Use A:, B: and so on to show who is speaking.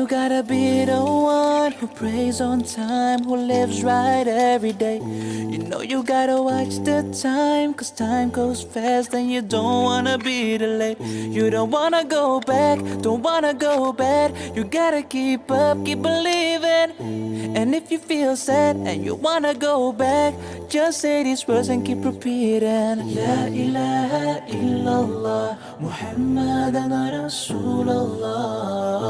A: You gotta be the one who prays on time, who lives right every day. You know you gotta watch the time, cause time goes fast and you don't wanna be delayed. You don't wanna go back, don't wanna go bad. You gotta keep up, keep believing. And if you feel sad and you wanna go back, just say these words and keep repeating. La ilaha illallah, Muhammadan Rasulullah.